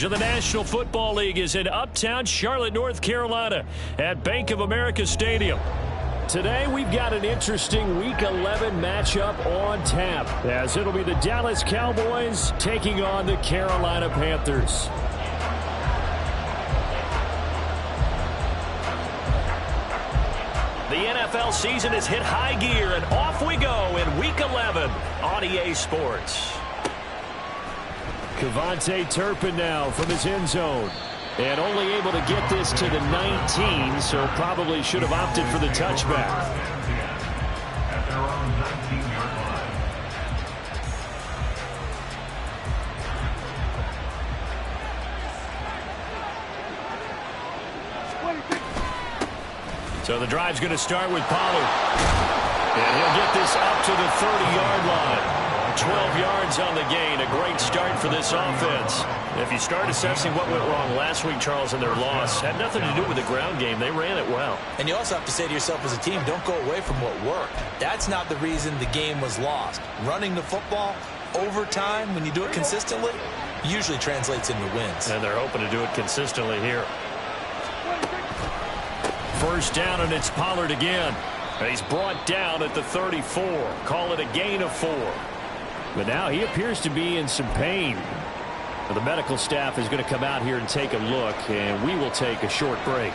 of the National Football League is in uptown Charlotte, North Carolina at Bank of America Stadium. Today we've got an interesting Week 11 matchup on tap, as it'll be the Dallas Cowboys taking on the Carolina Panthers. The NFL season has hit high gear, and off we go in Week 11 on EA Sports. KaVontae Turpin now from his end zone. And only able to get this to the 19, so probably should have opted for the touchback. So the drive's going to start with Pollard. And he'll get this up to the 30-yard line. 12 yards on the gain. A great start for this offense. If you start assessing what went wrong last week, Charles, in their loss, had nothing to do with the ground game. They ran it well. And you also have to say to yourself as a team, don't go away from what worked. That's not the reason the game was lost. Running the football over time, when you do it consistently, usually translates into wins. And they're hoping to do it consistently here. First down, and it's Pollard again. He's brought down at the 34. Call it a gain of 4. But now he appears to be in some pain. The medical staff is going to come out here and take a look, and we will take a short break.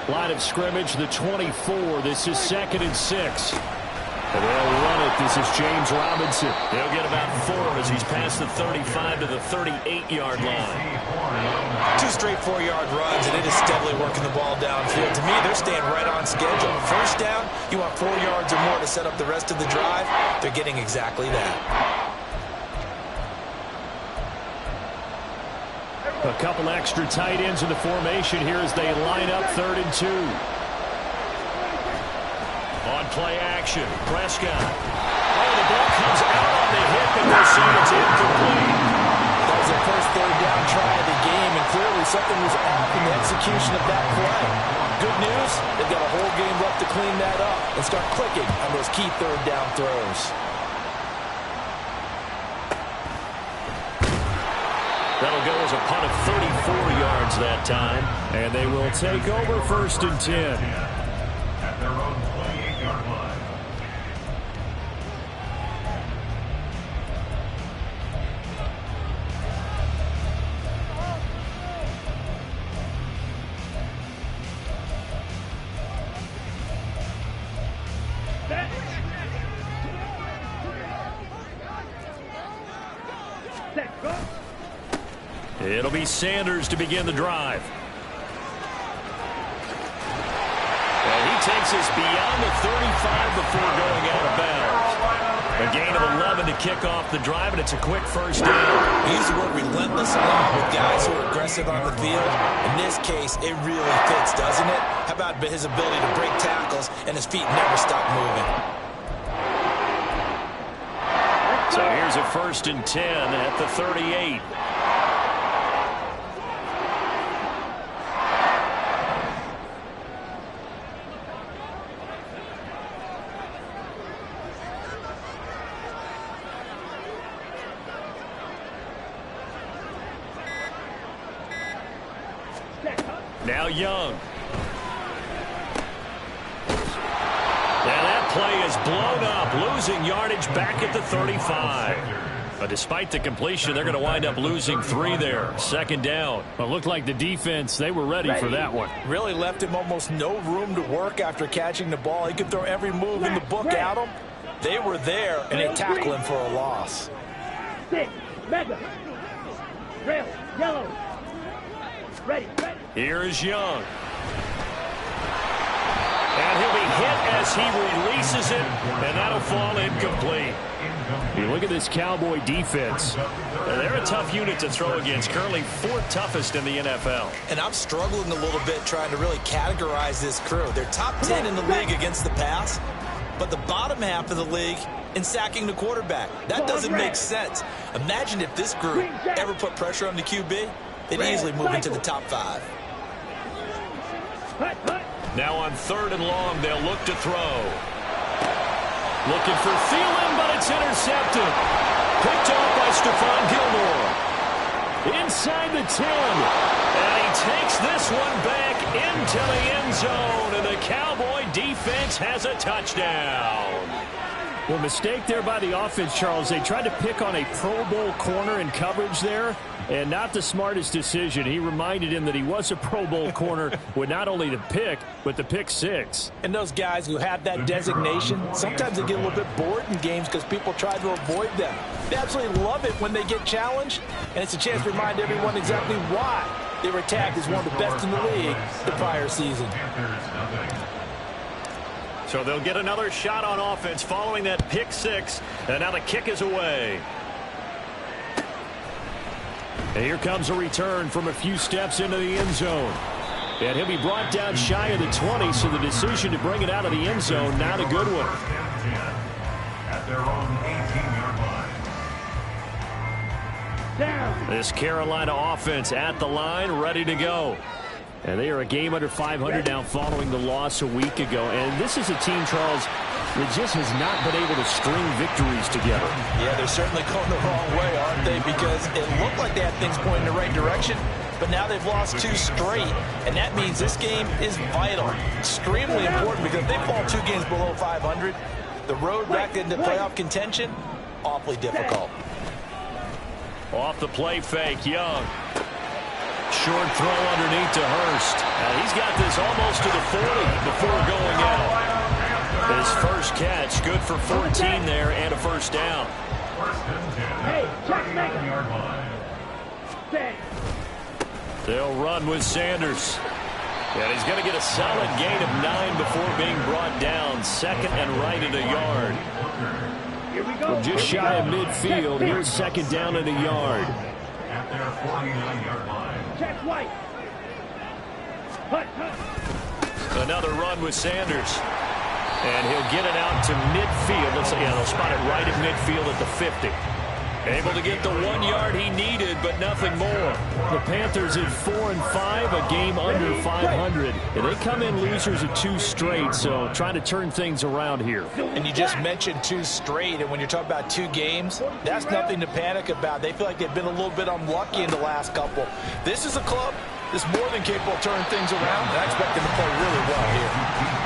Line of scrimmage, the 24. This is 2nd and 6. And they'll run it. This is James Robinson. He'll get about 4 as he's past the 35 to the 38-yard line. 2 straight 4-yard runs, and it is steadily working the ball downfield. To me, they're staying right on schedule. First down, you want 4 yards or more to set up the rest of the drive. They're getting exactly that. A couple extra tight ends in the formation here as they line up 3rd and 2. On play action, Prescott. Oh, the ball comes out on the hip, and they'll say it's incomplete. That was their first 3rd down try of the game, and clearly something was off in the execution of that play. Good news, they've got a whole game left to clean that up and start clicking on those key 3rd down throws. That'll go as a punt of 34 yards that time. And they will take over 1st and 10. At their own 28-yard line. It'll be Sanders to begin the drive. And he takes us beyond the 35 before going out of bounds. A gain of 11 to kick off the drive, and it's a quick first down. We use the word relentless a lot with guys who are aggressive on the field. In this case, it really fits, doesn't it? How about his ability to break tackles and his feet never stop moving? So here's a 1st and 10 at the 38. Now Young. And that play is blown up, losing yardage back at the 35. But despite the completion, they're going to wind up losing 3 there. 2nd down. Well, it looked like the defense, they were ready for that one. Really left him almost no room to work after catching the ball. He could throw every move in the book at him. They were there, and they tackled him for a loss. 6, mega, red, yellow, ready. Here is Young. And he'll be hit as he releases it, and that'll fall incomplete. You look at this Cowboy defense. They're a tough unit to throw against, currently 4th toughest in the NFL. And I'm struggling a little bit trying to really categorize this crew. They're top 10 in the league against the pass, but the bottom half of the league in sacking the quarterback. That doesn't make sense. Imagine if this group ever put pressure on the QB, they'd easily move into the top 5. Now on 3rd and long, they'll look to throw. Looking for Thielen, but it's intercepted. Picked off by Stephon Gilmore. inside the 10. And he takes this one back into the end zone, and the Cowboy defense has a touchdown. Well, mistake there by the offense, Charles. They tried to pick on a Pro Bowl corner in coverage there, and not the smartest decision. He reminded him that he was a Pro Bowl corner with not only the pick, but the pick six. And those guys who have that designation, sometimes they get a little bit bored in games because people try to avoid them. They absolutely love it when they get challenged, and it's a chance to remind everyone exactly why they were tagged as one of the best in the league the prior season. So they'll get another shot on offense following that pick six, and now the kick is away. And here comes a return from a few steps into the end zone. And he'll be brought down shy of the 20, so the decision to bring it out of the end zone, not a good one. At their own 18-yard line. Down. This Carolina offense at the line, ready to go. And they are a game under 500 now following the loss a week ago. And this is a team, Charles, that just has not been able to string victories together. Yeah, they're certainly going the wrong way, aren't they? Because it looked like they had things pointing in the right direction, but now they've lost 2 straight. And that means this game is vital, extremely important, because if they fall 2 games below 500, the road back into playoff contention, awfully difficult. Off the play fake, Young. Short throw underneath to Hurst. He's got this almost to the 40 before going out. His first catch, good for 14 there and a first down. Hey, check Mega. Set. They'll run with Sanders. And he's going to get a solid gain of 9 before being brought down. Second and right at a yard. Here we go. Just shy of midfield. Here's second down and a yard. At their 49-yard line. Check White. Hut. Another run with Sanders. And he'll get it out to midfield. They'll spot it right at midfield at the 50. Able to get the 1 yard he needed, but nothing more. The Panthers at 4-5, a game under 500. And they come in losers at 2 straight, so trying to turn things around here. And you just mentioned 2 straight, and when you're talking about 2 games, that's nothing to panic about. They feel like they've been a little bit unlucky in the last couple. This is a club that's more than capable of turning things around, and I expect them to play really well here.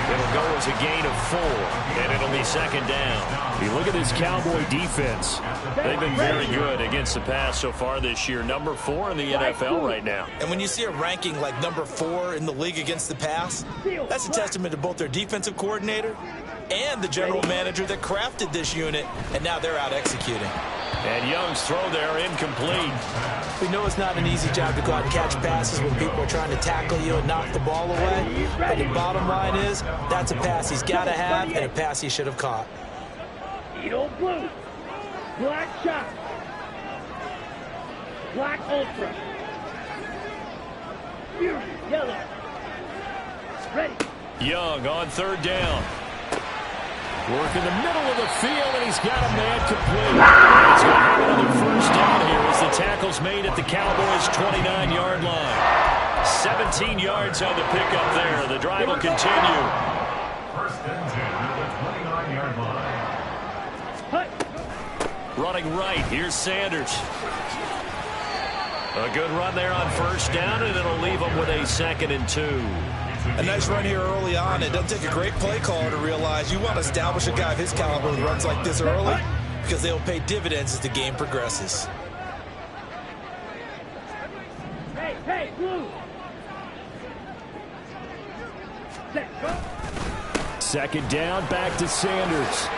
It'll go as a gain of 4, and it'll be second down. You look at this Cowboy defense. They've been very good against the pass so far this year. Number 4 in the NFL right now. And when you see a ranking like number 4 in the league against the pass, that's a testament to both their defensive coordinator and the general manager that crafted this unit, and now they're out executing. And Young's throw there incomplete. We know it's not an easy job to go out and catch passes when people are trying to tackle you and knock the ball away. But the bottom line is, that's a pass he's got to have and a pass he should have caught. Edo Blue. Black Shot. Black Ultra. Fury Yellow. Ready. Young on third down. Work in the middle of the field, and he's got a man complete. It's going to have another first down here as the tackle's made at the Cowboys' 29-yard line. 17 yards on the pickup there. The drive will continue. First and 10 at the 29-yard line. Running right, here's Sanders. A good run there on first down, and it'll leave them with a 2nd and 2. A nice run here early on. It doesn't take a great play caller to realize you want to establish a guy of his caliber who runs like this early, because they'll pay dividends as the game progresses. Hey, Blue. Set. Second down, back to Sanders.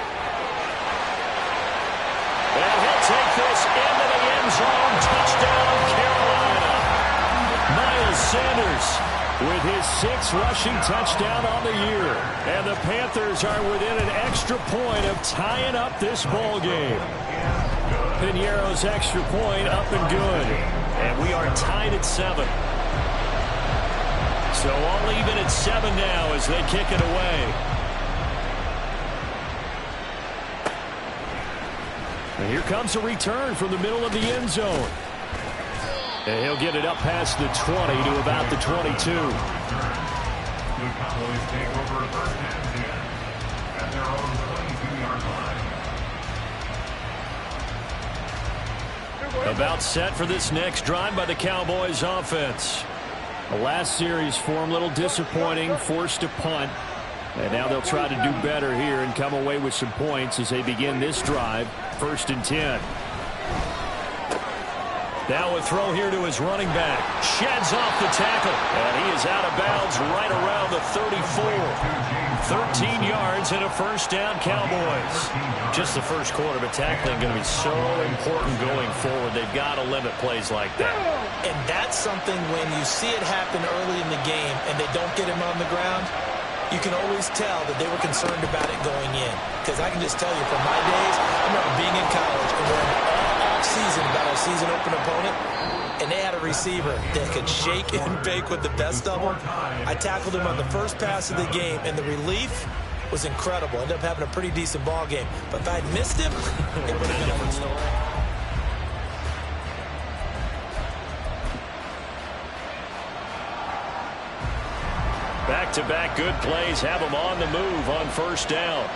And he'll take this into the end zone. Touchdown, Carolina. Miles Sanders with his 6th rushing touchdown on the year. And the Panthers are within an extra point of tying up this ball game. Piñeiro's extra point up and good. And we are tied at 7. So all even at 7 now as they kick it away. And here comes a return from the middle of the end zone. And he'll get it up past the 20 to about the 22. The Cowboys take over first and 10 at their own 22-yard line. About set for this next drive by the Cowboys offense. The last series for them, a little disappointing, forced to punt. And now they'll try to do better here and come away with some points as they begin this drive. 1st and 10. Now a throw here to his running back. Sheds off the tackle. And he is out of bounds right around the 34. 13 yards and a first down, Cowboys. Just the first quarter, but tackling going to be so important going forward. They've got to limit plays like that. And that's something when you see it happen early in the game and they don't get him on the ground, you can always tell that they were concerned about it going in. Because I can just tell you, from my days, I remember being in college and learning all off-season about our season open opponent, and they had a receiver that could shake and bake with the best of them. I tackled him on the first pass of the game, and the relief was incredible. Ended up having a pretty decent ball game. But if I'd missed him, it would have been a different story. Back-to-back good plays have them on the move on first down.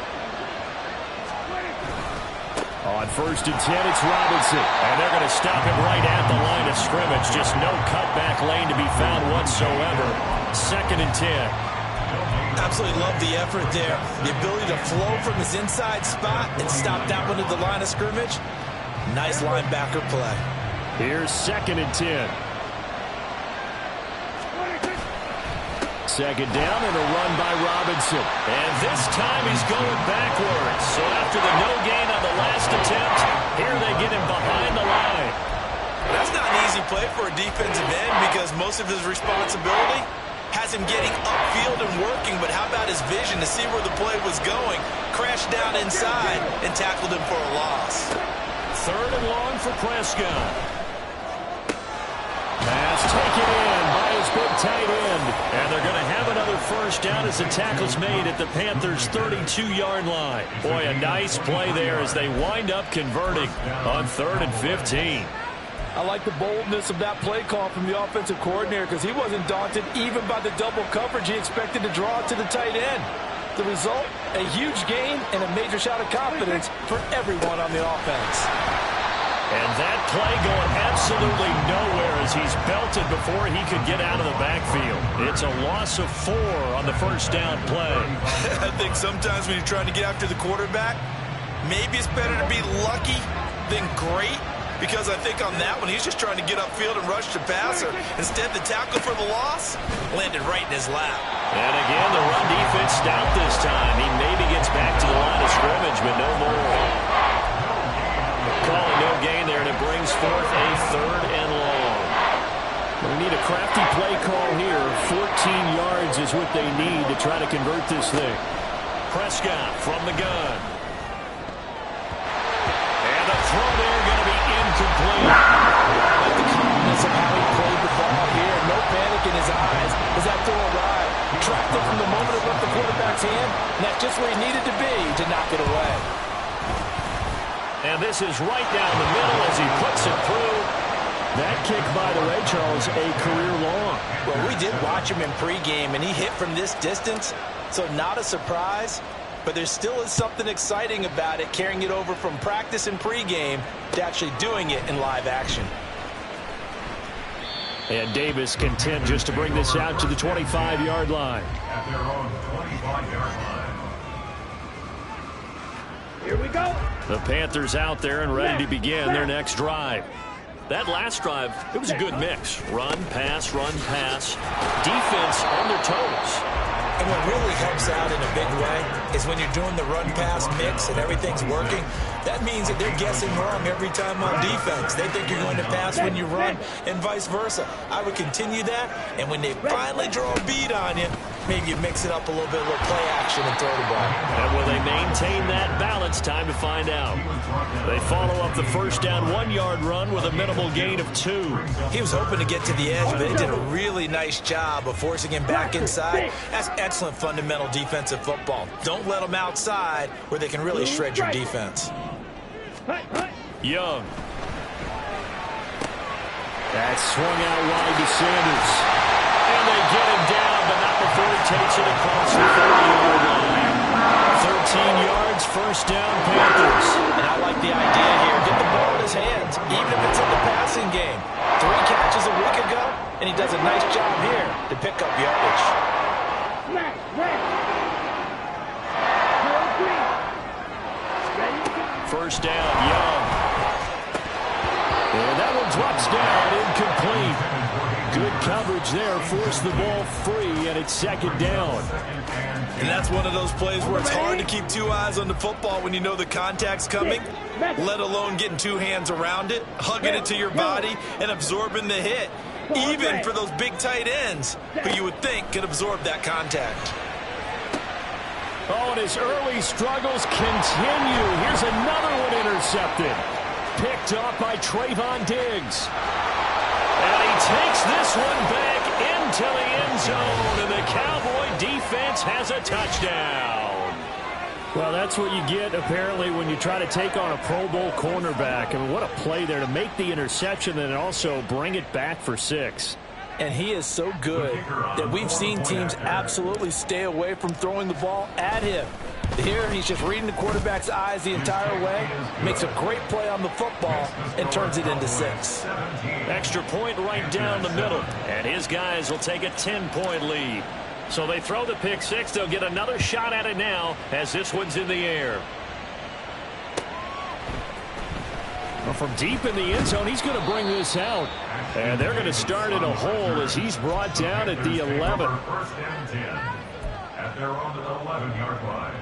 On 1st and 10, it's Robinson. And they're going to stop him right at the line of scrimmage. Just no cutback lane to be found whatsoever. 2nd and 10. Absolutely love the effort there. The ability to flow from his inside spot and stop that one at the line of scrimmage. Nice linebacker play. Here's 2nd and 10. 2nd down and a run by Robinson. And this time he's going backwards. So after the no gain on the last attempt, here they get him behind the line. That's not an easy play for a defensive end because most of his responsibility has him getting upfield and working. But how about his vision to see where the play was going? Crashed down inside and tackled him for a loss. 3rd and long for Prescott. Pass taken in by his big tight end. And they're going to have another first down as the tackle's made at the Panthers' 32-yard line. Boy, a nice play there as they wind up converting on 3rd and 15. I like the boldness of that play call from the offensive coordinator because he wasn't daunted even by the double coverage he expected to draw to the tight end. The result, a huge gain and a major shot of confidence for everyone on the offense. And that play going absolutely nowhere as he's belted before he could get out of the backfield. It's a loss of 4 on the first down play. I think sometimes when you're trying to get after the quarterback, maybe it's better to be lucky than great. Because I think on that one, he's just trying to get upfield and rush the passer. Instead, the tackle for the loss landed right in his lap. And again, the run defense stout this time. He maybe gets back to the line of scrimmage, but no more. Calling no gain there, and it brings forth a 3rd and long. We need a crafty play call here. 14 yards is what they need to try to convert this thing. Prescott from the gun. And the throw there going to be incomplete. I like the confidence of how he played the ball here. No panic in his eyes as that throw arrived. Tracked it from the moment it left the quarterback's hand, and that's just where he needed to be to knock it away. And this is right down the middle as he puts it through. That kick by the Ray Charles, a career long. Well, we did watch him in pregame, and he hit from this distance, so not a surprise. But there still is something exciting about it, carrying it over from practice and pregame to actually doing it in live action. And Davis content just to bring this out to the 25-yard line. At their own 25-yard line. Here we go. The Panthers out there and ready to begin their next drive. That last drive, it was a good mix. Run, pass, defense on their toes. And what really helps out in a big way is when you're doing the run-pass mix and everything's working, that means that they're guessing wrong every time on defense. They think you're going to pass when you run and vice versa. I would continue that, and when they finally draw a beat on you, maybe you mix it up a little bit, a little play action and throw the ball. And will they maintain that balance? Time to find out. They follow up the first down 1-yard run with a minimal gain of 2. He was hoping to get to the edge, but they did a really nice job of forcing him back inside. That's excellent fundamental defensive football. Don't let them outside where they can really shred your defense. Young. That's swung out wide to Sanders. And they get him down, but not before he takes it across the 30-yard line. 13 yards first down, Panthers. And I like the idea here. Get the ball in his hands, even if it's in the passing game. 3 catches a week ago, and he does a nice job here to pick up yardage. Smash, smash. First down, Young. And that one drops down, incomplete. Good coverage there, forced the ball free, and it's second down. And that's one of those plays where it's hard to keep 2 eyes on the football when you know the contact's coming, let alone getting 2 hands around it, hugging it to your body, and absorbing the hit, even for those big tight ends who you would think could absorb that contact. Oh, and his early struggles continue. Here's another one intercepted. Picked off by Trayvon Diggs. And he takes this one back into the end zone, and the Cowboy defense has a touchdown. Well, that's what you get, apparently, when you try to take on a Pro Bowl cornerback. I mean, what a play there to make the interception and also bring it back for 6. And he is so good that we've seen teams absolutely stay away from throwing the ball at him. Here, he's just reading the quarterback's eyes the entire way, makes a great play on the football, and turns it into 6. Extra point right down the middle, and his guys will take a 10-point lead. So they throw the pick 6. They'll get another shot at it now as this one's in the air. Well, from deep in the end zone, he's going to bring this out. And they're going to start in a hole as he's brought down at the 11. First and 10 at their own 11-yard line.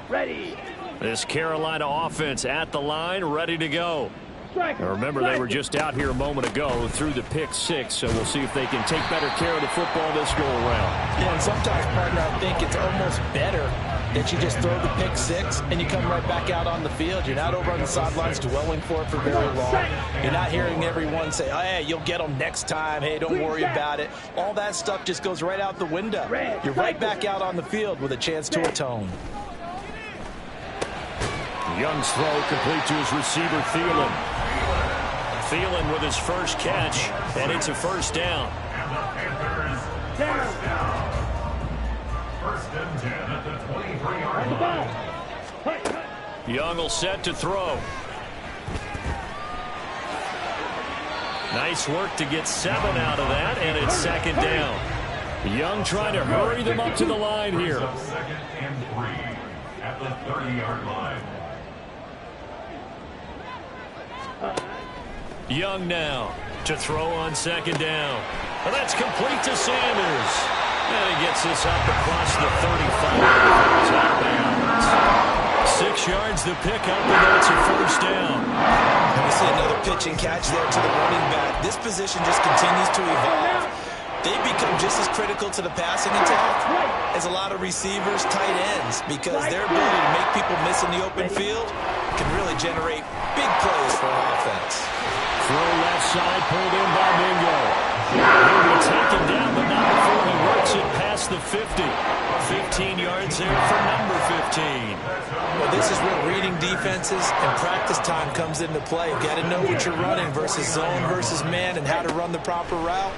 Ready. This Carolina offense at the line, ready to go. Now remember, they were just out here a moment ago through the pick 6, so we'll see if they can take better care of the football this go around. Yeah, and sometimes, partner, I think it's almost better that you just throw the pick 6 and you come right back out on the field. You're not over on the sidelines dwelling for it for very long. You're not hearing everyone say, oh, hey, you'll get them next time. Hey, don't worry about it. All that stuff just goes right out the window. You're right back out on the field with a chance to atone. Young's throw complete to his receiver, Thielen. Thielen with his first catch, and it's a first down. First and 10 at the 23-yard line. Young will set to throw. Nice work to get 7 out of that, and it's second down. Young trying to hurry them up to the line here. Second and 3 at the 30-yard line. Young now to throw on second down. And that's complete to Sanders. And he gets this up across the 35. Out of bounds. 6 yards to pick up, and that's a first down. And we see another pitch and catch there to the running back. This position just continues to evolve. They become just as critical to the passing attack as a lot of receivers, tight ends, because their ability to make people miss in the open field can really generate big plays for an offense. Throw left side, pulled in by Mingo. He'll be taken down, but not before he works it past the 50. 15 yards there for number 15. Well, this is where reading defenses and practice time comes into play. You've got to know what you're running versus zone versus man and how to run the proper route.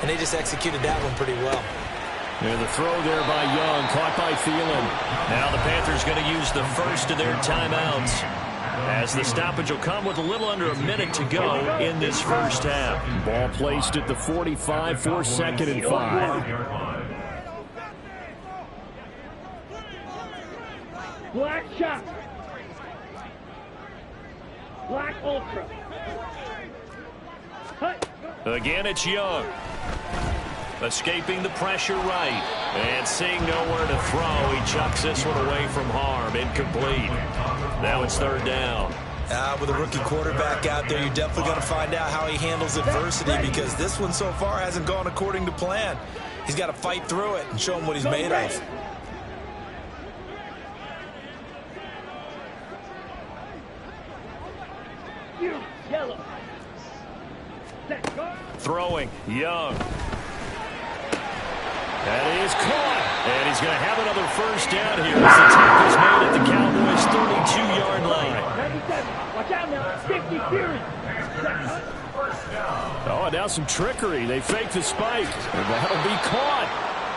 And they just executed that one pretty well. And the throw there by Young, caught by Thielen. Now the Panthers going to use the first of their timeouts, as the stoppage will come with a little under a minute to go in this first half. Ball placed at the 45 for second and 5. Black shot. Black ultra. Cut. Again, it's Young. Escaping the pressure right. And seeing nowhere to throw, he chucks this one away from harm. Incomplete. Now it's third down. With a rookie quarterback out there, you're definitely going to find out how he handles adversity, because this one so far hasn't gone according to plan. He's got to fight through it and show him what he's made of. Yellow. Set. Go. Throwing, Young. That is caught. And he's going to have another first down here as the tackle's made at the Cowboys' 32-yard line. 97. Watch out now. 50 Fury. Oh, and now some trickery. They fake the spike. And that'll be caught.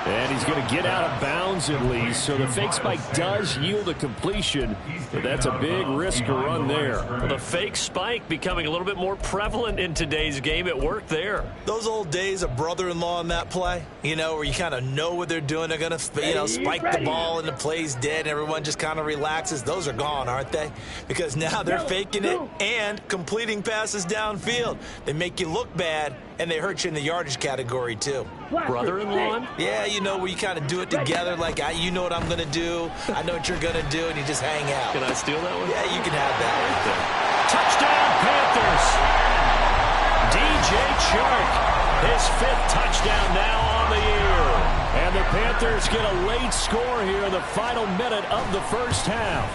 And he's going to get out of bounds at least. So the fake spike does yield a completion, but that's a big risk to run there. Well, the fake spike becoming a little bit more prevalent in today's game. It worked there. Those old days of brother-in-law in that play, you know, where you kind of know what they're doing. They're going to, you know, spike the ball and the play's dead. Everyone just kind of relaxes. Those are gone, aren't they? Because now they're faking it and completing passes downfield. They make you look bad, and they hurt you in the yardage category, too. Brother-in-law? Yeah, you know, where you kind of do it together, like, you know what I'm going to do, I know what you're going to do, and you just hang out. Can I steal that one? Yeah, you can have that right there. Touchdown, Panthers. DJ Chark, his 5th touchdown now on the year. And the Panthers get a late score here in the final minute of the first half.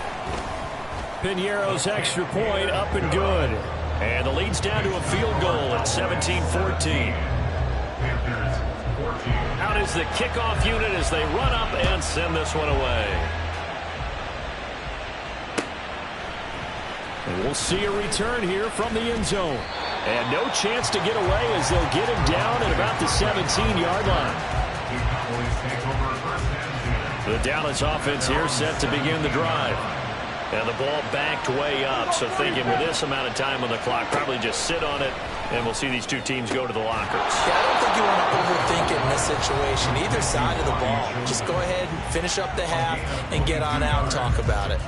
Pinheiro's extra point up and good. And the lead's down to a field goal at 17-14. Out is the kickoff unit as they run up and send this one away. And we'll see a return here from the end zone. And no chance to get away as they'll get him down at about the 17-yard line. The Dallas offense here set to begin the drive. And the ball backed way up, so thinking with this amount of time on the clock, probably just sit on it, and we'll see these two teams go to the lockers. Yeah, I don't think you want to overthink it in this situation, either side of the ball. Just go ahead and finish up the half and get on out and talk about it.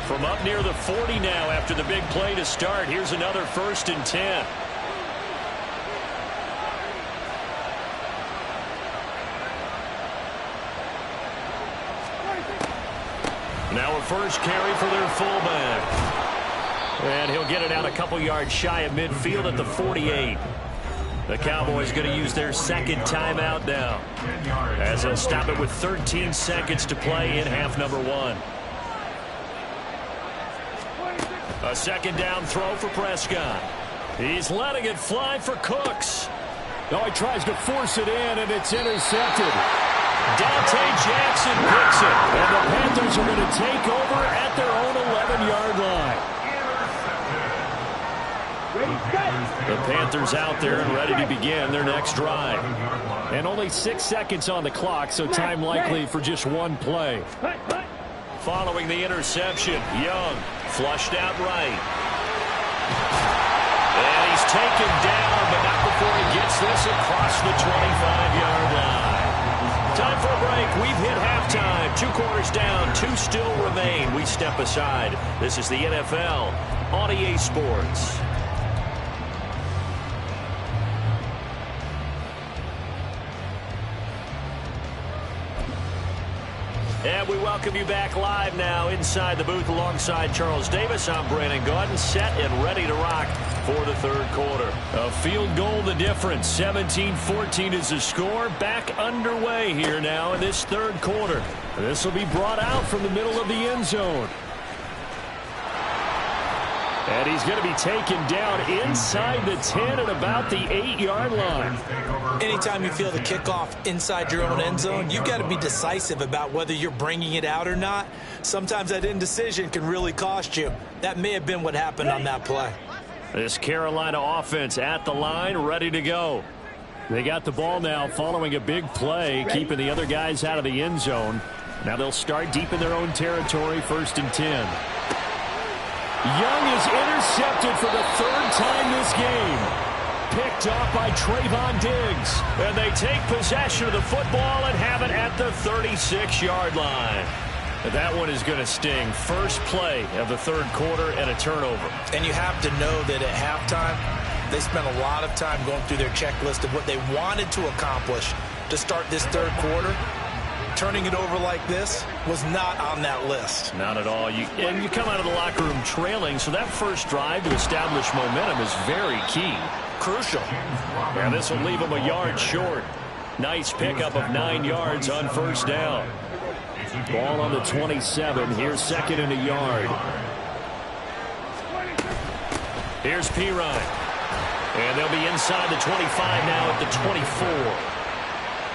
From up near the 40 now after the big play to start, here's another 1st and 10. Now a first carry for their fullback. And he'll get it out a couple yards shy of midfield at the 48. The Cowboys going to use their 2nd timeout now, as they'll stop it with 13 seconds to play in half number 1. A 2nd down throw for Prescott. He's letting it fly for Cooks. Oh, he tries to force it in, and it's intercepted. Dante Jackson picks it, and the Panthers are going to take over at their own 11-yard line. The Panthers out there and ready to begin their next drive. And only 6 seconds on the clock, so time likely for just one play. Following the interception, Young flushed out right. And he's taken down, but not before he gets this across the 25-yard line. Time for a break. We've hit halftime. 2 quarters down. 2 still remain. We step aside. This is the NFL on EA Sports. And we welcome you back live now inside the booth alongside Charles Davis. I'm Brandon Gaudin, set and ready to rock for the 3rd quarter. A field goal the difference. 17-14 is the score. Back underway here now in this 3rd quarter. This will be brought out from the middle of the end zone. And he's going to be taken down inside the 10 at about the 8-yard line. Anytime you feel the kickoff inside your own end zone, you've got to be decisive about whether you're bringing it out or not. Sometimes that indecision can really cost you. That may have been what happened on that play. This Carolina offense at the line, ready to go. They got the ball now following a big play, keeping the other guys out of the end zone. Now they'll start deep in their own territory, 1st and 10. Young is intercepted for the 3rd time this game. Picked off by Trayvon Diggs. And they take possession of the football and have it at the 36-yard line. That one is going to sting. First play of the 3rd quarter and a turnover. And you have to know that at halftime, they spent a lot of time going through their checklist of what they wanted to accomplish to start this 3rd quarter. Turning it over like this was not on that list. Not at all. And you come out of the locker room trailing, so that first drive to establish momentum is very key. Crucial. And this will leave them a yard short. Nice pickup of 9 yards on 1st down. Ball on the 27. Here's 2nd and a yard. Here's Pirine. And they'll be inside the 25 now at the 24.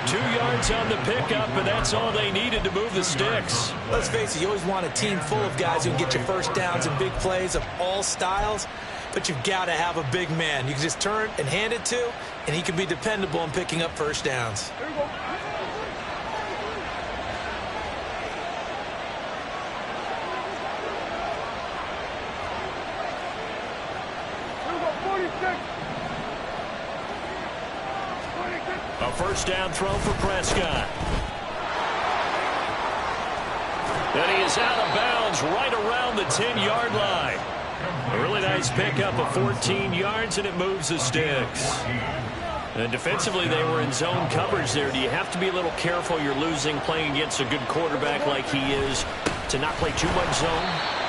2 yards on the pickup, and that's all they needed to move the sticks. Let's face it, you always want a team full of guys who can get you first downs and big plays of all styles, but you've got to have a big man you can just turn and hand it to, and he can be dependable in picking up first downs. Here we go. Here we go, 46. A first down throw for Prescott. And he is out of bounds right around the 10-yard line. A really nice pickup of 14 yards, and it moves the sticks. And defensively, they were in zone coverage there. Do you have to be a little careful? You're losing playing against a good quarterback like he is to not play too much zone?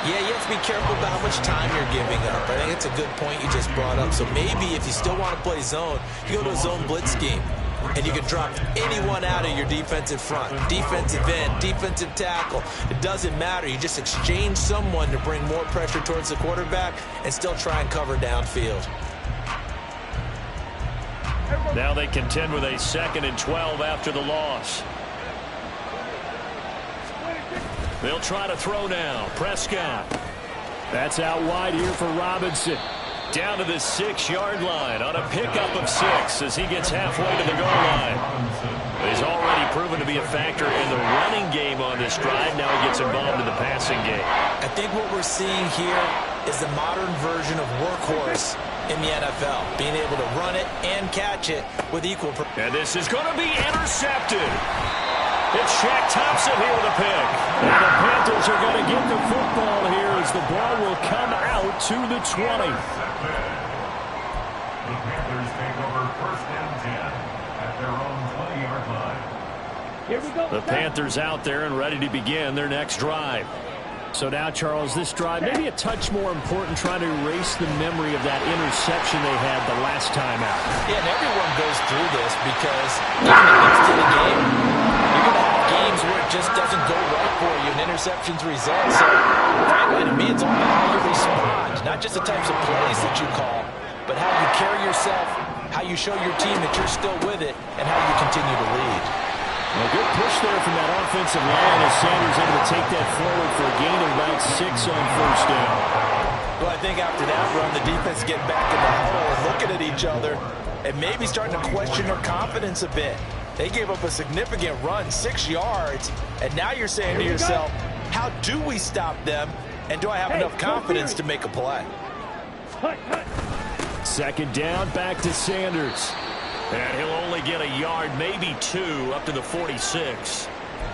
Yeah, you have to be careful about how much time you're giving up. I think it's a good point you just brought up. So maybe if you still want to play zone, you go to a zone blitz scheme. And you can drop anyone out of your defensive front. Defensive end, defensive tackle. It doesn't matter. You just exchange someone to bring more pressure towards the quarterback and still try and cover downfield. Now they contend with a 2nd and 12 after the loss. They'll try to throw now. Prescott. That's out wide here for Robinson. Down to the 6-yard line on a pickup of 6 as he gets halfway to the goal line. He's already proven to be a factor in the running game on this drive. Now he gets involved in the passing game. I think what we're seeing here is the modern version of workhorse in the NFL. Being able to run it and catch it with equal. And this is going to be intercepted. It's Shaq Thompson here with a pick. And the Panthers are going to get the football here as the ball will come out to the 20. The Panthers take over 1st and 10 at their own 20-yard line. Here we go. The Panthers out there and ready to begin their next drive. So now, Charles, this drive maybe a touch more important, trying to erase the memory of that interception they had the last time out. Yeah, and everyone goes through this because even against the game, you're going to have games where it just doesn't go right for you, and interceptions result. So, frankly, to me, it's all about how you respond, not just the types of plays that you call, but how you carry yourself, how you show your team that you're still with it, and how you continue to lead. A good push there from that offensive line as Sanders able to take that forward for a gain of about 6 on 1st down. Well, I think after that run, the defense getting back in the huddle and looking at each other and maybe starting to question their confidence a bit. They gave up a significant run, 6 yards, and now you're saying to yourself, how do we stop them, and do I have enough confidence to make a play? 2nd down, back to Sanders. And he'll only get a yard, maybe 2, up to the 46.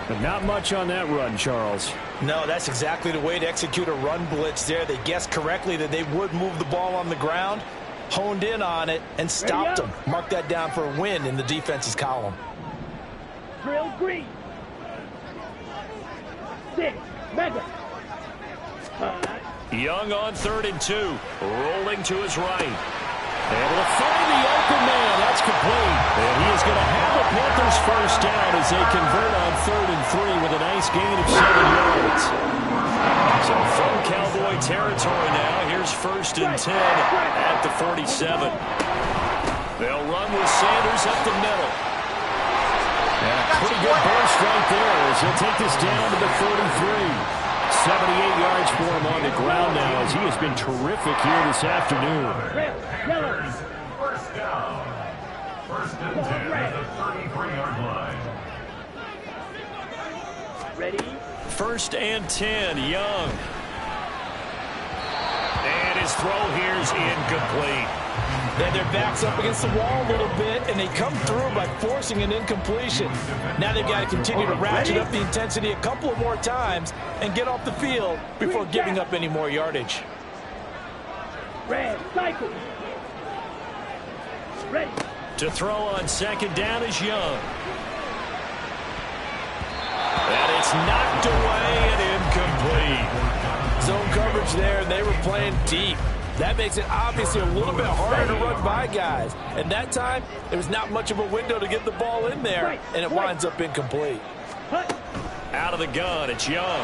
But not much on that run, Charles. No, that's exactly the way to execute a run blitz there. They guessed correctly that they would move the ball on the ground, honed in on it, and stopped them. Mark that down for a win in the defense's column. Drill green. 6. Mega. Young on 3rd and 2. Rolling to his right. Able to find the open man. That's complete. And he is going to have a Panthers first down as they convert on 3rd and 3 with a nice gain of 7 yards. So from Cowboy territory now, here's 1st and 10 at the 47. They'll run with Sanders up the middle. And a pretty good burst right there as he'll take this down to the 43. 78 yards for him on the ground now as he has been terrific here this afternoon. First down. 1st and 10 at the 33-yard line. Ready? 1st and 10, Young. And his throw here's incomplete. Then their back's up against the wall a little bit, and they come through by forcing an incompletion. Now they've got to continue to ratchet up the intensity a couple of more times and get off the field before giving up any more yardage. Red, cycle. Ready. To throw on 2nd down is Young. And it's knocked away and incomplete. Zone coverage there, and they were playing deep. That makes it obviously a little bit harder to run by guys. And that time, there was not much of a window to get the ball in there, and it winds up incomplete. Out of the gun, it's Young.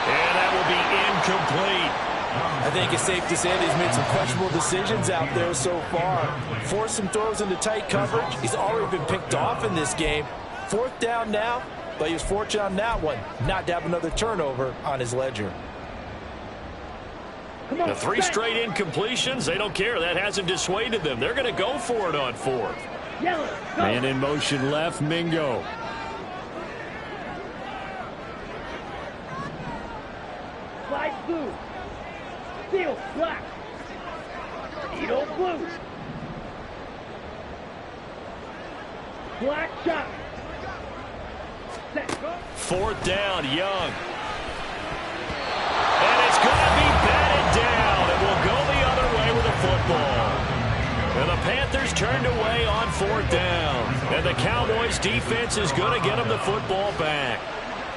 And that will be incomplete. I think it's safe to say that he's made some questionable decisions out there so far. Forced some throws into tight coverage. He's already been picked off in this game. 4th down now, but he was fortunate on that one not to have another turnover on his ledger. The 3 straight incompletions, they don't care. That hasn't dissuaded them. They're going to go for it on 4th. Yellow, go. Man in motion left, Mingo. Slide blue. Steel black. Needle blue. Black shot. Set. 4th down, Young. And it's going to be batted down. It will go the other way with the football. And the Panthers turned away on 4th down. And the Cowboys defense is going to get them the football back.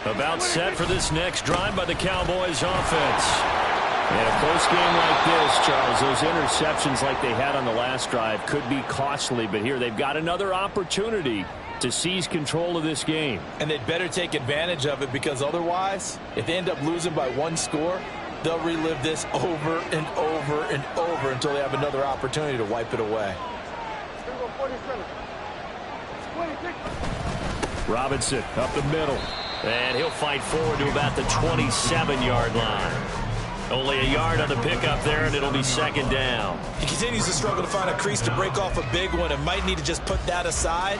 About set for this next drive by the Cowboys offense. In a close game like this, Charles, those interceptions like they had on the last drive could be costly. But here they've got another opportunity to seize control of this game. And they'd better take advantage of it, because otherwise, if they end up losing by 1 score, they'll relive this over and over and over until they have another opportunity to wipe it away. Robinson up the middle. And he'll fight forward to about the 27-yard line. Only a yard on the pickup there, and it'll be 2nd down. He continues to struggle to find a crease to break off a big one, and might need to just put that aside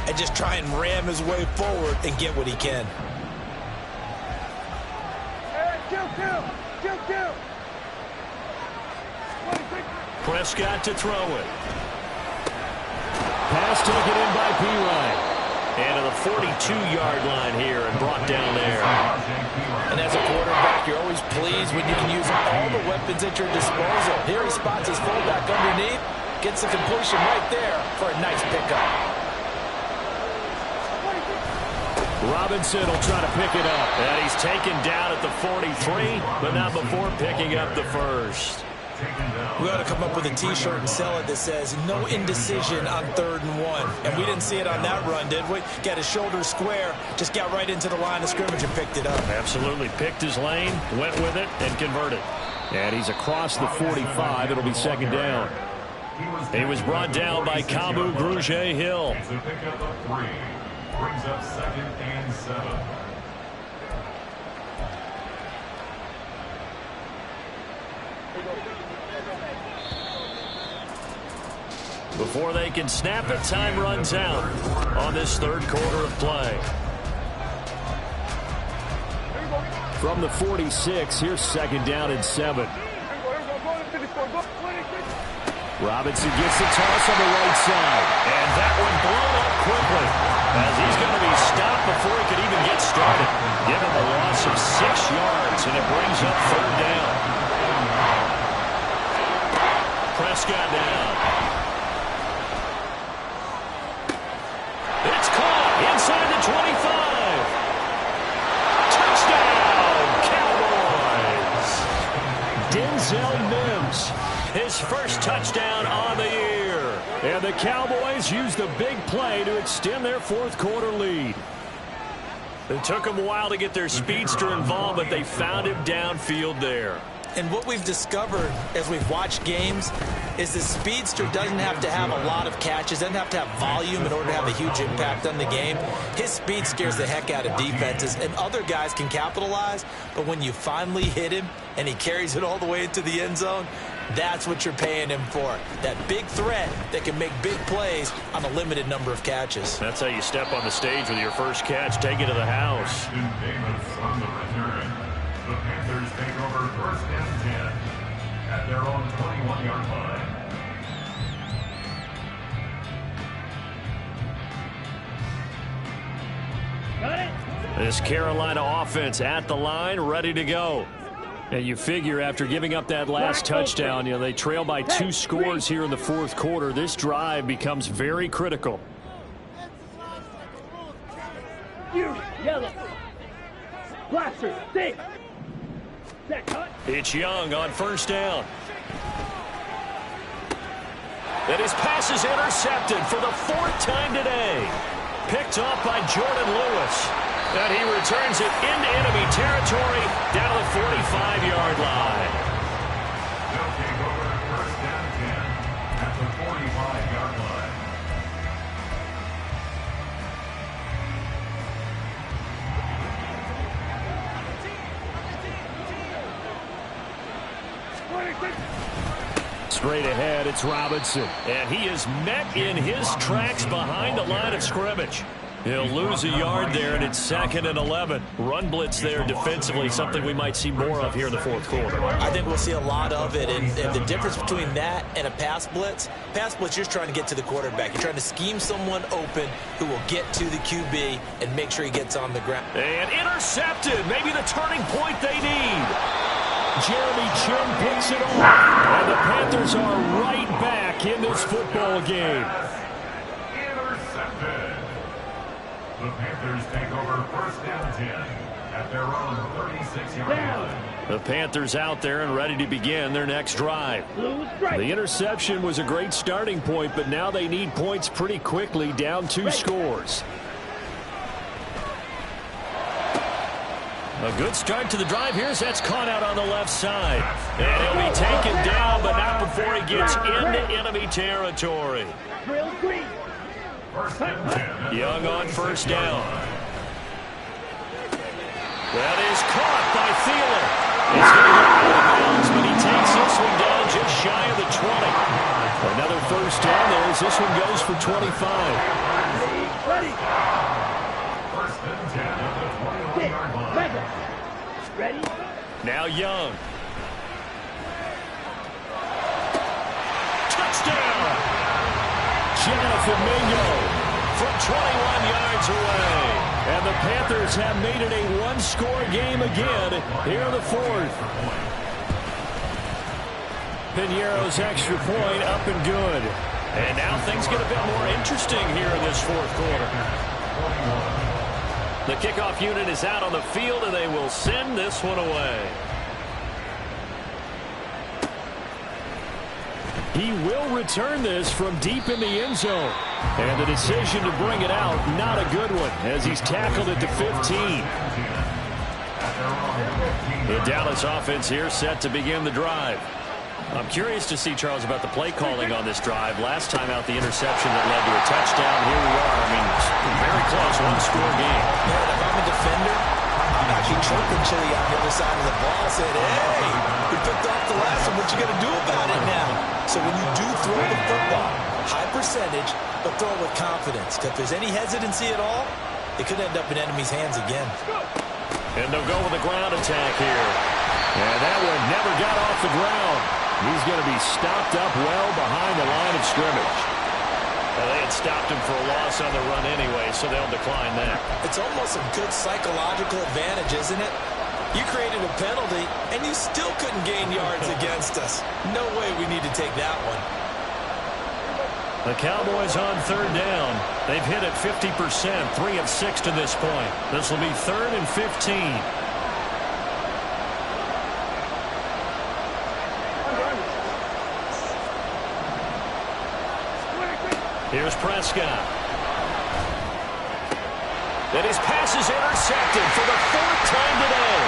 and just try and ram his way forward and get what he can. Prescott to throw it. Pass taken in by P-Ryan. And to the 42-yard line here and brought down there. And as a quarterback, you're always pleased when you can use all the weapons at your disposal. Here he spots his fullback underneath, gets the completion right there for a nice pickup. Robinson will try to pick it up. And he's taken down at the 43, but not before picking up the first. We ought to come up with a T-shirt and sell it that says no indecision on 3rd and 1. And we didn't see it on that run, did we? Got his shoulders square, just got right into the line of scrimmage and picked it up. Absolutely. Picked his lane, went with it, and converted. And he's across the 45. It'll be 2nd down. He was brought down by Kamu Grugier-Hill. It's a pickup of 3. Brings up 2nd and 7. Before they can snap it, time runs out on this 3rd quarter of play. From the 46, here's 2nd down and 7. Robinson gets the toss on the right side. And that one blown up quickly, as he's going to be stopped before he could even get started. Given the loss of 6 yards, and it brings up 3rd down. Prescott down. It's caught inside the 25. Touchdown, Cowboys. Denzel Mims, his first touchdown on the year. And the Cowboys use the big play to extend their 4th quarter lead. It took them a while to get their speedster involved, but they found him downfield there. And what we've discovered as we've watched games is the speedster doesn't have to have a lot of catches, doesn't have to have volume in order to have a huge impact on the game. His speed scares the heck out of defenses, and other guys can capitalize, but when you finally hit him and he carries it all the way into the end zone, that's what you're paying him for. That big threat that can make big plays on a limited number of catches. That's how you step on the stage with your first catch, take it to the house. Davis on the return. The Panthers take over 1st and 10 at their own 21-yard line. Got it? This Carolina offense at the line, ready to go. And you figure after giving up that last touchdown, they trail by 2 scores here in the 4th quarter. This drive becomes very critical. You, yellow. Blaster, 6. Set, cut. It's Young on 1st down. And his pass is intercepted for the 4th time today. Picked off by Jordan Lewis. And he returns it into enemy territory down to the 45-yard line. Straight ahead, it's Robinson. And he is met in his tracks behind the line of scrimmage. He'll lose a yard there, and it's 2nd and 11. Run blitz there defensively, something we might see more of here in the fourth quarter. I think we'll see a lot of it, and the difference between that and a pass blitz, you're just trying to get to the quarterback. You're trying to scheme someone open who will get to the QB and make sure he gets on the ground. And intercepted, maybe the turning point they need. Jeremy Chinn picks it off, and the Panthers are right back in this football game. Intercepted. The Panthers take over 1st and 10 at their own 36-yard line. The Panthers out there and ready to begin their next drive. The interception was a great starting point, but now they need points pretty quickly, down 2 scores. A good start to the drive here as that's caught out on the left side. And he'll be taken down, but not before he gets into enemy territory. Young on 1st down. That is caught by Thielen. It's going to go out of bounds, but he takes this one down just shy of the 20. Another 1st down there as this one goes for 25. Ready. 1st and 10 at the 21-yard line. Ready. Now Young. Touchdown! Jonathan Mingo. From 21 yards away. And the Panthers have made it a 1-score game again here in the 4th. Piñeiro's extra point up and good. And now things get a bit more interesting here in this 4th quarter. The kickoff unit is out on the field, and they will send this one away. He will return this from deep in the end zone. And the decision to bring it out, not a good one, as he's tackled at the 15. The Dallas offense here set to begin the drive. I'm curious to see, Charles, about the play calling on this drive. Last time out, the interception that led to a touchdown. Here we are. I mean, very close, 1-score game. Man, if I'm a defender, I'm actually chirping Chili on the other side of the ball, saying, hey, we picked off the last one. What you going to do about it now? So when you do throw the football, high percentage, but throw it with confidence. If there's any hesitancy at all, it could end up in enemy's hands again. And they'll go with a ground attack here. And that one never got off the ground. He's going to be stopped up well behind the line of scrimmage. Well, they had stopped him for a loss on the run anyway, so they'll decline that. It's almost a good psychological advantage, isn't it? You created a penalty, and you still couldn't gain yards against us. No way we need to take that one. The Cowboys on 3rd down. They've hit it 50%, 3 of 6 to this point. This will be 3rd and 15. Here's Prescott. And his pass is intercepted for the 4th time today.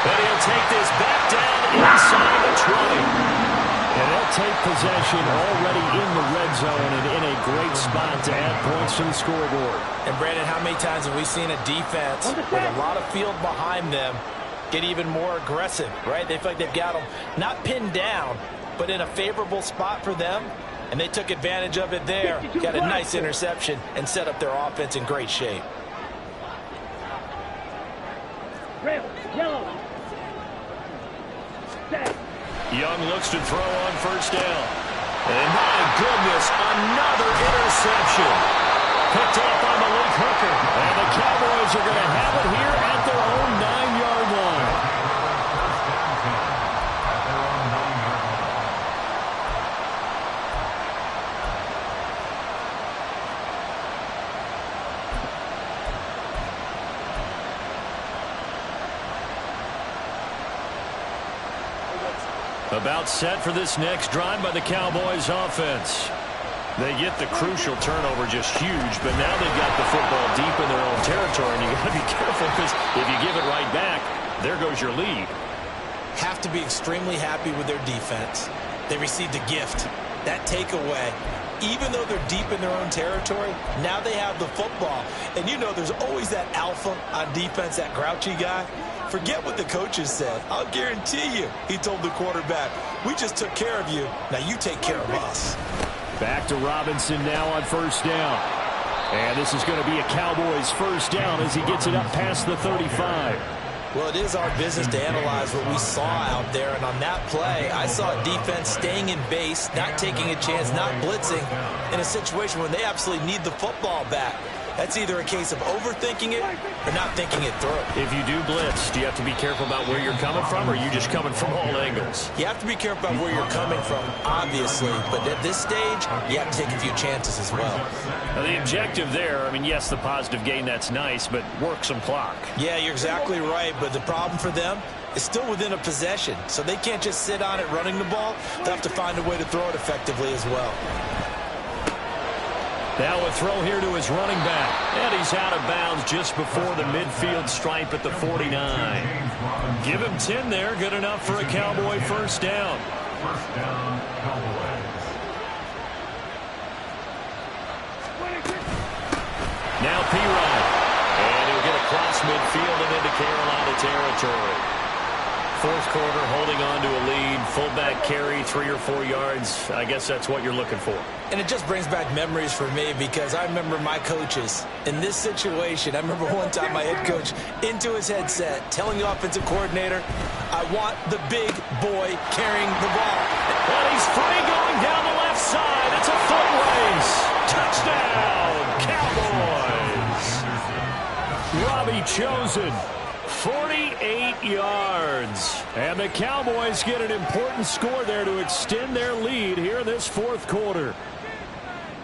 And he'll take this back down inside the 20. And they'll take possession already in the red zone and in a great spot to add points to the scoreboard. And, Brandon, how many times have we seen a defense with a lot of field behind them get even more aggressive, right? They feel like they've got them not pinned down, but in a favorable spot for them. And they took advantage of it there, got a nice interception, and set up their offense in great shape. Red, yellow. Set. Young looks to throw on 1st down. And my goodness, another interception. Picked up by Malik Hooker. And the Cowboys are going to have it here at their own 9-yard line. About set for this next drive by the Cowboys offense. They get the crucial turnover, just huge, but now they've got the football deep in their own territory, and you got to be careful because if you give it right back, there goes your lead. Have to be extremely happy with their defense. They received a gift. That takeaway even though they're deep in their own territory, now they have the football. And you know there's always that alpha on defense, that grouchy guy. Forget what the coaches said. I'll guarantee you, he told the quarterback, we just took care of you. Now you take care of us. Back to Robinson now on first down. And this is going to be a Cowboys first down as he gets it up past the 35. Well, it is our business to analyze what we saw out there. And on that play, I saw a defense staying in base, not taking a chance, not blitzing in a situation where they absolutely need the football back. That's either a case of overthinking it or not thinking it through. If you do blitz, do you have to be careful about where you're coming from, or are you just coming from all angles? You have to be careful about where you're coming from, obviously. But at this stage, you have to take a few chances as well. Now, the objective there, I mean, yes, the positive gain, that's nice, but work some clock. Yeah, you're exactly right. But the problem for them is still within a possession. So they can't just sit on it running the ball. They'll have to find a way to throw it effectively as well. Now a throw here to his running back. And he's out of bounds just before the midfield stripe at the 49. Give him 10 there. Good enough for a Cowboy first down. First down, Cowboys. Now P-Rod. And he'll get across midfield and into Carolina territory. Fourth quarter, holding on to a lead. Fullback carry, 3 or 4 yards. I guess that's what you're looking for. And it just brings back memories for me because I remember my coaches in this situation. I remember one time my head coach into his headset telling the offensive coordinator, I want the big boy carrying the ball. And he's free going down the left side. It's a foot race. Touchdown, Cowboys. Robbie Chosen. 48 yards. And the Cowboys get an important score there to extend their lead here in this fourth quarter.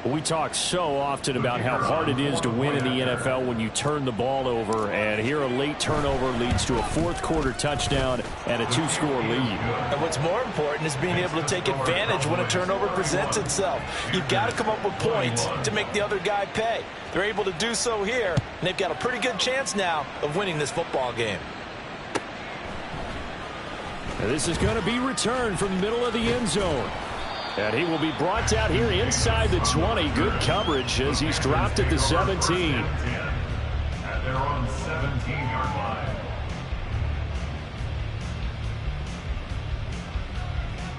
We talk so often about how hard it is to win in the NFL when you turn the ball over. And here a late turnover leads to a fourth quarter touchdown and a 2-score lead. And what's more important is being able to take advantage when a turnover presents itself. You've got to come up with points to make the other guy pay. They're able to do so here, and they've got a pretty good chance now of winning this football game. And this is going to be returned from the middle of the end zone. And he will be brought down here inside the 20. Good coverage as he's dropped at the 17. At their own 17-yard line.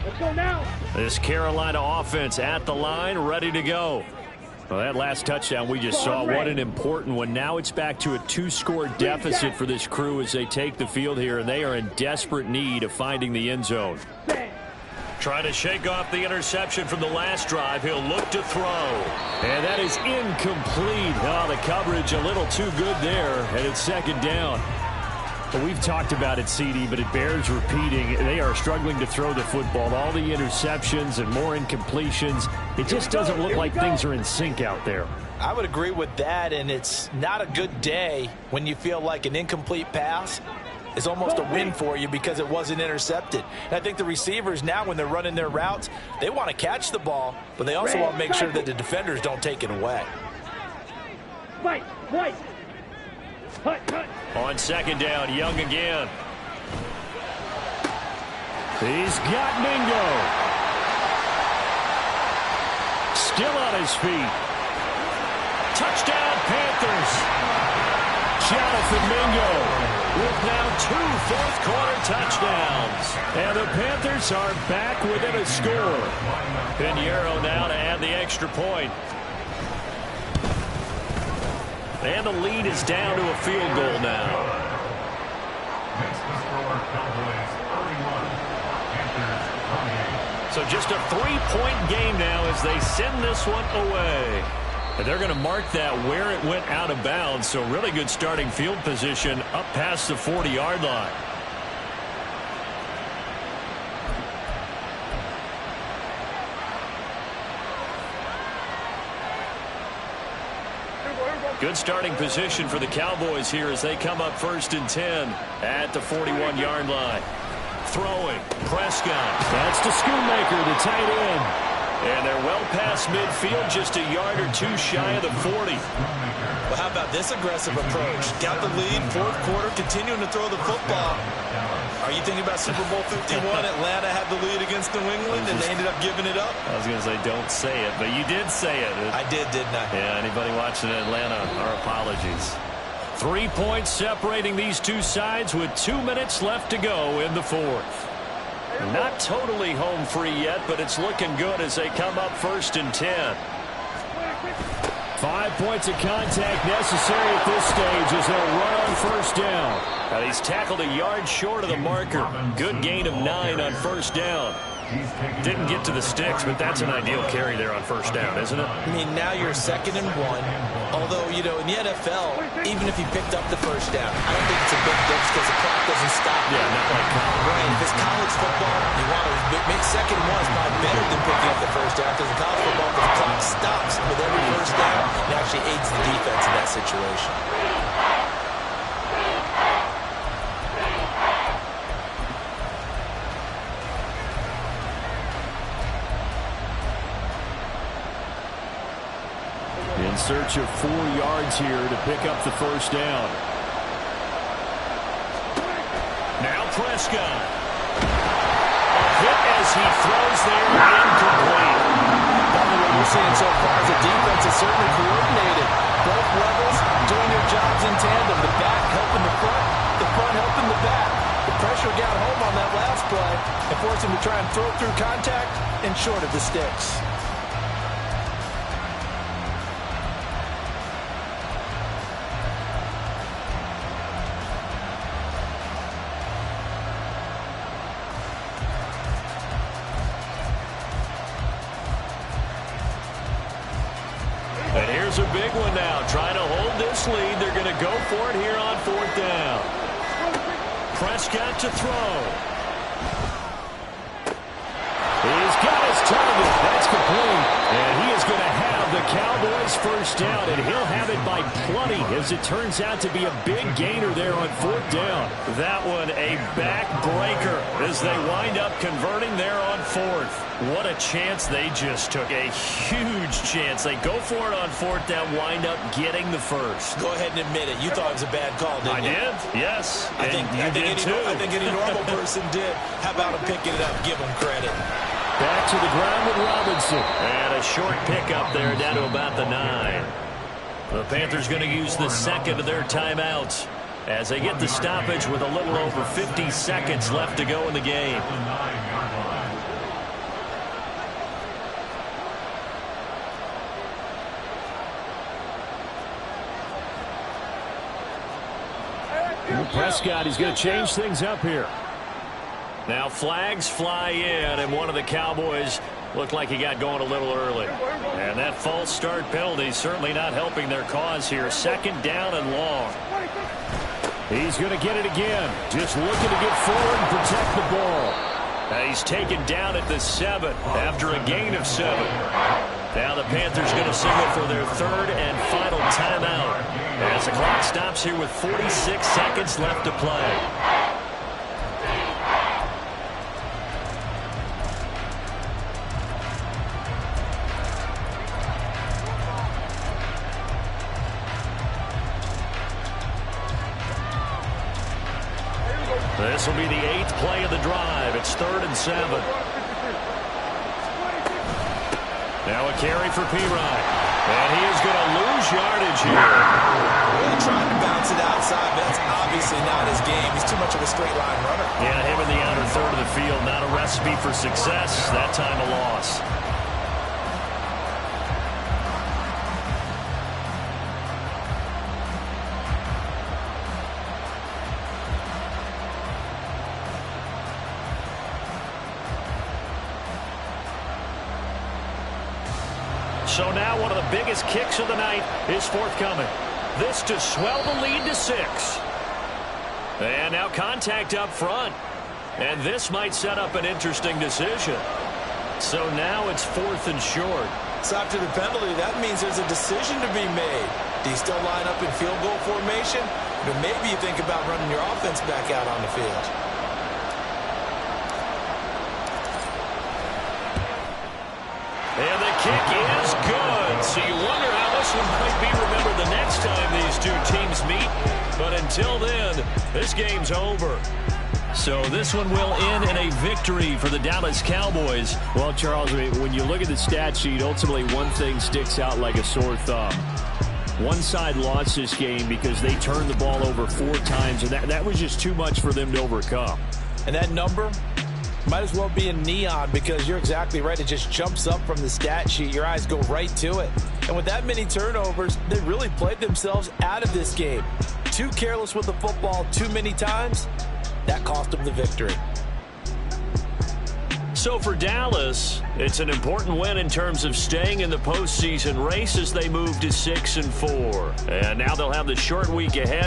Let's go now. This Carolina offense at the line, ready to go. Well, that last touchdown we just saw, what an important one. Now it's back to a 2-score deficit for this crew as they take the field here, and they are in desperate need of finding the end zone. Trying to shake off the interception from the last drive. He'll look to throw. And that is incomplete. Oh, the coverage a little too good there, and it's second down. But we've talked about it, CD, but it bears repeating. They are struggling to throw the football. All the interceptions and more incompletions. It just doesn't look like things are in sync out there. I would agree with that, and it's not a good day when you feel like an incomplete pass is almost a win for you because it wasn't intercepted. And I think the receivers now, when they're running their routes, they want to catch the ball, but they also want to make sure that the defenders don't take it away. Fight, fight. Cut. On second down, Young again. He's got Mingo. Still on his feet. Touchdown, Panthers. Jonathan Mingo with now 2 fourth-quarter touchdowns. And the Panthers are back within a score. Pinheiro now to add the extra point. And the lead is down to a field goal now. Makes the score Cowboys 31, Panthers 28. So just a 3-point game now as they send this one away. And they're going to mark that where it went out of bounds. So really good starting field position up past the 40-yard line. Good starting position for the Cowboys here as they come up 1st and 10 at the 41-yard line. Throwing, Prescott. That's to Schoonmaker, the tight end. And they're well past midfield, just a yard or 2 shy of the 40. Well, how about this aggressive approach? Got the lead, fourth quarter, continuing to throw the football. Are you thinking about Super Bowl 51? Atlanta had the lead against New England, and they ended up giving it up? I was going to say, don't say it, but you did say it. I did, didn't I? Yeah, anybody watching Atlanta, our apologies. 3 points separating these two sides with 2 minutes left to go in the fourth. Not totally home free yet, but it's looking good as they come up 1st and 10. 5 points of contact necessary at this stage as they'll run on 1st down. Now he's tackled a yard short of the marker. Good gain of 9 on 1st down. Didn't get to the sticks, but that's an ideal carry there on 1st down, isn't it? I mean, now you're 2nd and 1. Although, you know, in the NFL, even if you picked up the 1st down, I don't think it's a big difference because the clock doesn't stop. Yeah, not like college. Right. If it's college football, you want to make 2nd and 1 is probably better than picking up the 1st down because in college football, the clock stops with every 1st down. It actually aids the defense in that situation. In search of 4 yards here to pick up the 1st down. Now Prescott. A hit as he throws there, incomplete. Probably what we're seeing so far is the defense is certainly coordinated. Both levels doing their jobs in tandem. The back helping the front helping the back. The pressure got home on that last play and forced him to try and throw through contact and short of the sticks. And here's a big one now. Trying to hold this lead. They're going to go for it here on 4th down. Prescott to throw. He's got his target. That's complete. And he is going to have the Cowboys 1st down, and he'll have it by plenty as it turns out to be a big gainer there on 4th down. That one a backbreaker as they wind up converting there on 4th. What a chance they just took. A huge chance. They go for it on 4th down, wind up getting the 1st. Go ahead and admit it. You thought it was a bad call, didn't you? I did, yes. I think any normal person did. How about him picking it up? Give him credit. Back to the ground with Robinson. And a short pickup there down to about the 9. The Panthers going to use the 2nd of their timeouts as they get the stoppage with a little over 50 seconds left to go in the game. Prescott, he's going to change things up here. Now flags fly in, and one of the Cowboys looked like he got going a little early. And that false start penalty certainly not helping their cause here. 2nd down and long. He's going to get it again. Just looking to get forward and protect the ball. Now he's taken down at the 7 after a gain of 7. Now the Panthers going to signal for their 3rd and final timeout as the clock stops here with 46 seconds left to play. This will be the 8th play of the drive. It's 3rd and 7. Now a carry for Pirine. And he is going to lose yardage here. Really trying to bounce it outside, but that's obviously not his game. He's too much of a straight line runner. Yeah, him in the outer 3rd of the field. Not a recipe for success. That time a loss. So now one of the biggest kicks of the night is forthcoming. This to swell the lead to 6. And now contact up front. And this might set up an interesting decision. So now it's 4th and short. So after the penalty, that means there's a decision to be made. Do you still line up in field goal formation? Or maybe you think about running your offense back out on the field. And the kick is good. So you wonder how this one might be remembered the next time these two teams meet. But until then, this game's over. So this one will end in a victory for the Dallas Cowboys. Well, Charles, when you look at the stat sheet, ultimately one thing sticks out like a sore thumb. One side lost this game because they turned the ball over 4 times, and that was just too much for them to overcome. And that number might as well be in neon, because you're exactly right. It just jumps up from the stat sheet. Your eyes go right to it. And with that many turnovers, they really played themselves out of this game. Too careless with the football too many times. That cost them the victory. So for Dallas, it's an important win in terms of staying in the postseason race as they move to 6-4. And now they'll have the short week ahead.